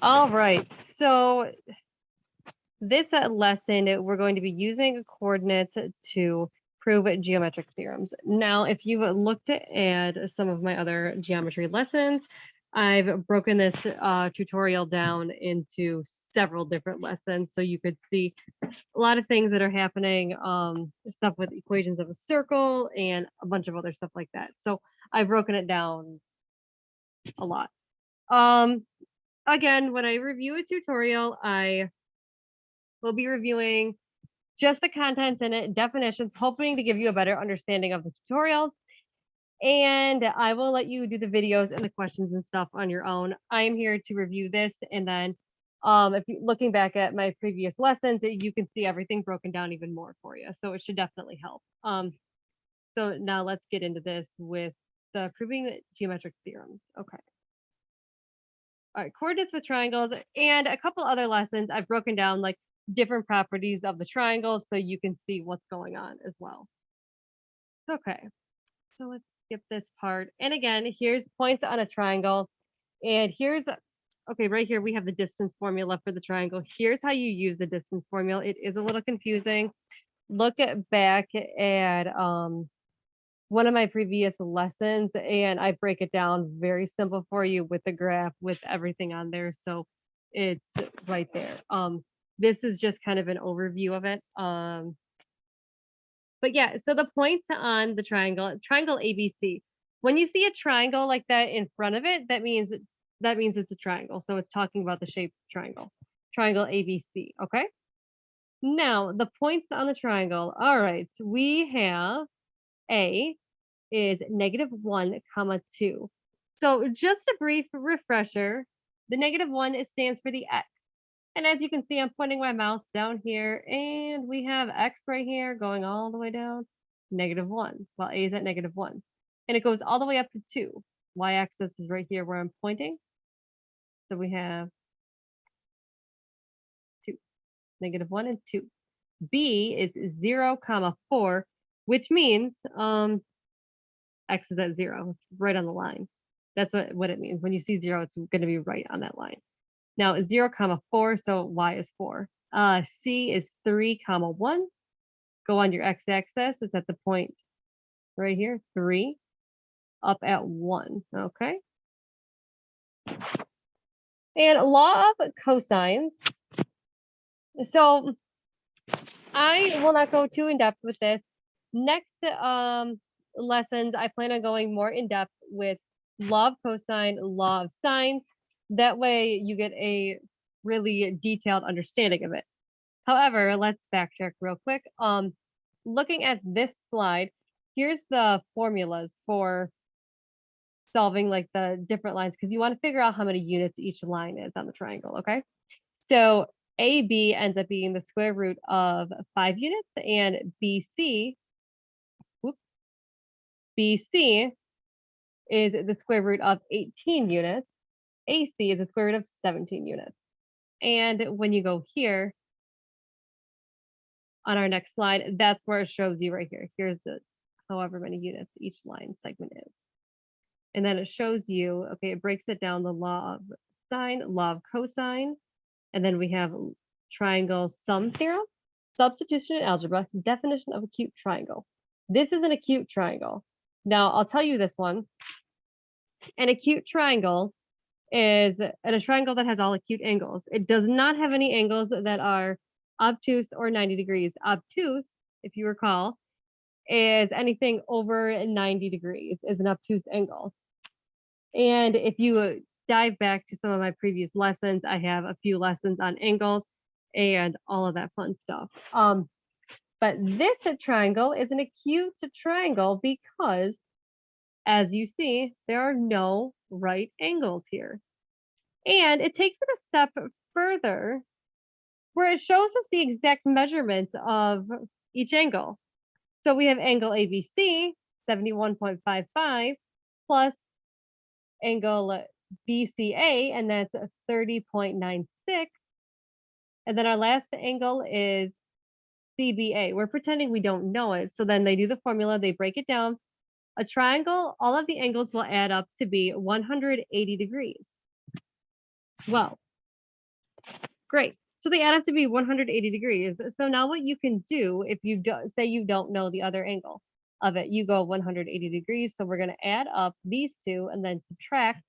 All right, so this lesson, we're going to be using coordinates to prove geometric theorems. Now, if you've looked at some of my other geometry lessons, I've broken this tutorial down into several different lessons, so you could see a lot of things that are happening, stuff with equations of a circle and a bunch of other stuff like that. So I've broken it down a lot. Again, when I review a tutorial, I will be reviewing just the contents in it, definitions, hoping to give you a better understanding of the tutorial. And I will let you do the videos and the questions and stuff on your own. I am here to review this, and then if you looking back at my previous lessons, you can see everything broken down even more for you. So it should definitely help. So now let's get into this with the proving the geometric theorems. Okay. All right, coordinates with triangles and a couple other lessons. I've broken down like different properties of the triangles so you can see what's going on as well. Okay, so let's skip this part. And again, here's points on a triangle. And here's, okay, right here we have the distance formula for the triangle. Here's how you use the distance formula. It is a little confusing. Look back at one of my previous lessons, and I break it down very simple for you with the graph, with everything on there. So it's right there. This is just kind of an overview of it. But yeah, so the points on the triangle ABC. When you see a triangle like that in front of it, that means it's a triangle. So it's talking about the shape triangle ABC. Okay. Now the points on the triangle. All right, we have A is -1, 2. So just a brief refresher, the -1 stands for the x. And as you can see, I'm pointing my mouse down here, and we have x right here going all the way down, -1, while a is at -1. And it goes all the way up to 2. Y-axis is right here where I'm pointing. So we have 2, -1 and 2. B is 0, 4, which means x is at 0, right on the line. That's what it means. When you see 0, it's going to be right on that line. Now 0, 4, so y is 4. C is 3, 1. Go on your x-axis. It's at the point right here, 3, up at 1. Okay. And law of cosines. So I will not go too in depth with this. Next lessons, I plan on going more in depth with law of cosine, law of sines. That way you get a really detailed understanding of it. However, let's backtrack real quick. Looking at this slide, here's the formulas for solving like the different lines, because you want to figure out how many units each line is on the triangle, okay? So AB ends up being the square root of 5 units, and BC is the square root of 18 units. AC is the square root of 17 units. And when you go here on our next slide, that's where it shows you right here. Here's the however many units each line segment is. And then it shows you, okay, it breaks it down, the law of sine, law of cosine, and then we have triangle sum theorem, substitution in algebra, definition of acute triangle. This is an acute triangle. Now, I'll tell you this one. An acute triangle is a triangle that has all acute angles. It does not have any angles that are obtuse or 90 degrees. Obtuse, if you recall, is anything over 90 degrees is an obtuse angle. And if you dive back to some of my previous lessons, I have a few lessons on angles and all of that fun stuff. But this triangle is an acute triangle because, as you see, there are no right angles here. And it takes it a step further where it shows us the exact measurements of each angle. So we have angle ABC, 71.55, plus angle BCA, and that's 30.96. And then our last angle is CBA. We're pretending we don't know it. So then they do the formula, they break it down. A triangle, all of the angles will add up to be 180 degrees. Well, Great. So they add up to be 180 degrees. So now what you can do if you say you don't know the other angle of it, you go 180 degrees. So we're going to add up these two and then subtract.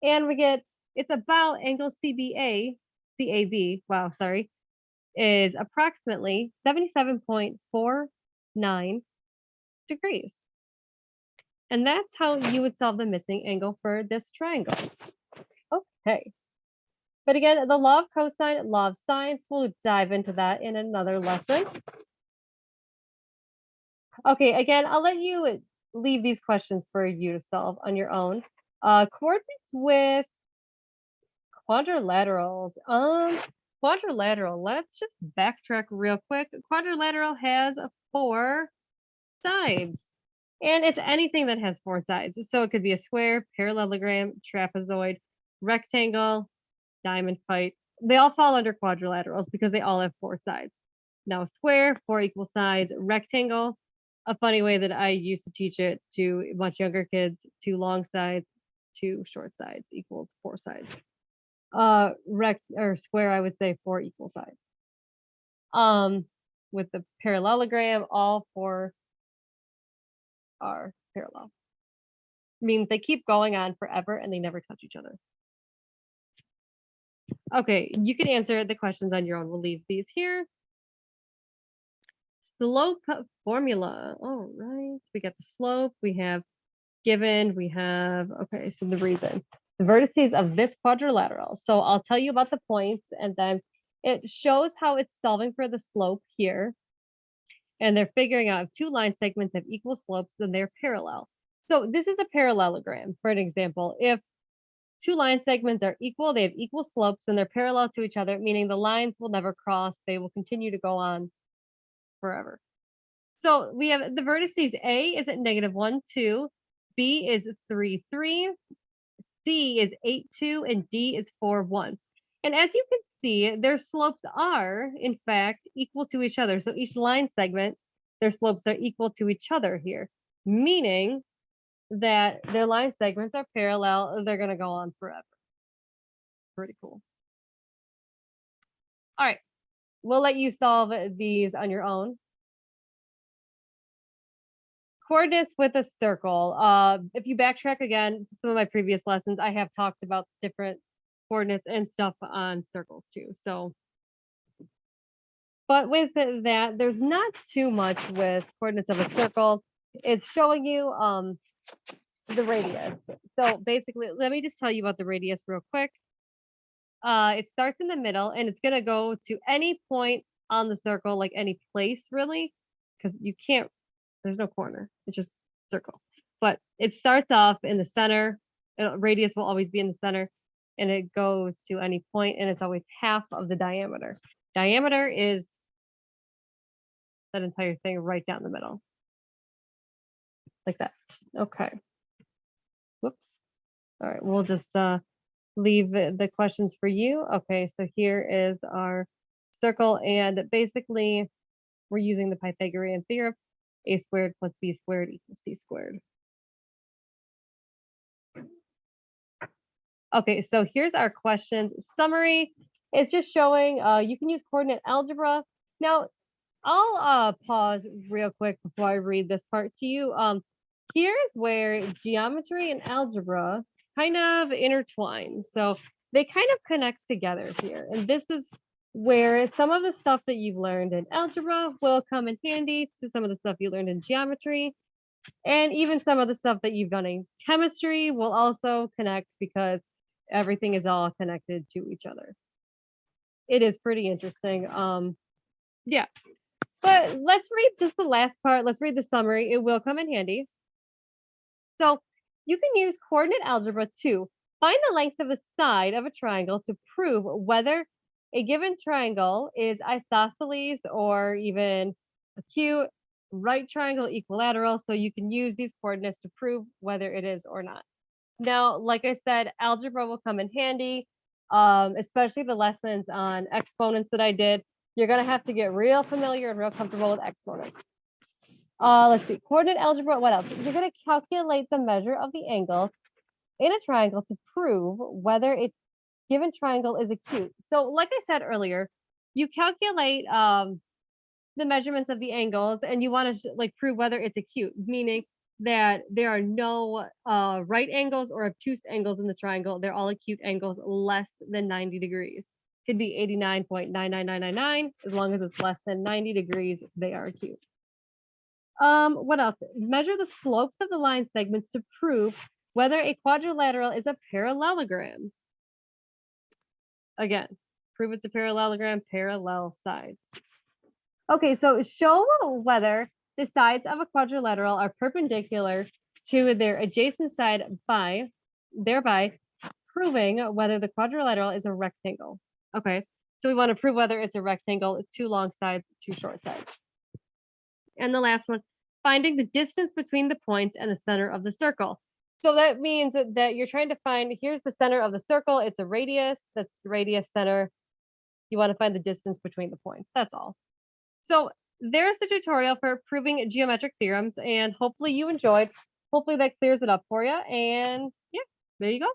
And we get, it's about angle CAB, wow, sorry, is approximately 77.49 degrees. And that's how you would solve the missing angle for this triangle. Okay. But again, the law of cosine, law of sines, we'll dive into that in another lesson. Okay, again, I'll let you leave these questions for you to solve on your own. Coordinates with quadrilaterals. Quadrilateral, let's just backtrack real quick. Quadrilateral has 4 sides. And it's anything that has 4 sides. So it could be a square, parallelogram, trapezoid, rectangle, diamond kite. They all fall under quadrilaterals because they all have 4 sides. Now, square, 4 equal sides, rectangle, a funny way that I used to teach it to much younger kids, 2 long sides, 2 short sides equals 4 sides. Square, I would say 4 equal sides. With the parallelogram, all 4 are parallel. Means they keep going on forever and they never touch each other. Okay, you can answer the questions on your own. We'll leave these here. Slope formula. All right, we got the slope, we have given, we have, okay, so the reason. The vertices of this quadrilateral. So I'll tell you about the points and then it shows how it's solving for the slope here. And they're figuring out if 2 line segments have equal slopes, then they're parallel. So this is a parallelogram, for an example. If 2 line segments are equal, they have equal slopes, and they're parallel to each other, meaning the lines will never cross. They will continue to go on forever. So we have the vertices. A is at -1, 2. B is 3, 3. C is 8, 2. And D is 4, 1. And as you can see, their slopes are, in fact, equal to each other. So each line segment, their slopes are equal to each other here, meaning that their line segments are parallel. They're going to go on forever. Pretty cool. All right. We'll let you solve these on your own. Coordinates with a circle. If you backtrack again to some of my previous lessons, I have talked about different coordinates and stuff on circles too. So, but with that, there's not too much with coordinates of a circle. It's showing you the radius. So basically, let me just tell you about the radius real quick. It starts in the middle and it's gonna go to any point on the circle, like any place really, because you can't, there's no corner, it's just circle. But it starts off in the center, radius will always be in the center, and it goes to any point, and it's always half of the diameter. Diameter is that entire thing right down the middle. Like that. Okay. Whoops. All right, we'll just leave the questions for you. Okay, so here is our circle, and basically we're using the Pythagorean theorem. A squared plus b squared equals c squared. Okay, so here's our questions summary. It's just showing you can use coordinate algebra. Now, I'll pause real quick before I read this part to you. Here's where geometry and algebra kind of intertwine. So they kind of connect together here. And this is where some of the stuff that you've learned in algebra will come in handy to some of the stuff you learned in geometry. And even some of the stuff that you've done in chemistry will also connect because everything is all connected to each other. It is pretty interesting. Yeah. But let's read just the last part. Let's read the summary. It will come in handy. So you can use coordinate algebra to find the length of a side of a triangle to prove whether a given triangle is isosceles or even acute, right triangle, equilateral. So you can use these coordinates to prove whether it is or not. Now, like I said, algebra will come in handy, especially the lessons on exponents that I did. You're going to have to get real familiar and real comfortable with exponents. Let's see, coordinate algebra, what else? You're going to calculate the measure of the angle in a triangle to prove whether it's given triangle is acute. So like I said earlier, you calculate the measurements of the angles and you want to like prove whether it's acute, meaning that there are no right angles or obtuse angles in the triangle. They're all acute angles less than 90 degrees. Could be 89.99999. As long as it's less than 90 degrees, they are acute. What else? Measure the slopes of the line segments to prove whether a quadrilateral is a parallelogram. Again, prove it's a parallelogram, parallel sides. Okay, so show whether the sides of a quadrilateral are perpendicular to their adjacent side by thereby proving whether the quadrilateral is a rectangle. Okay, so we want to prove whether it's a rectangle, 2 long sides, 2 short sides. And the last one, finding the distance between the points and the center of the circle. So that means that you're trying to find, here's the center of the circle, it's a radius, that's the radius center. You want to find the distance between the points, that's all. So there's the tutorial for proving geometric theorems, and hopefully you enjoyed. Hopefully that clears it up for you. And yeah, there you go.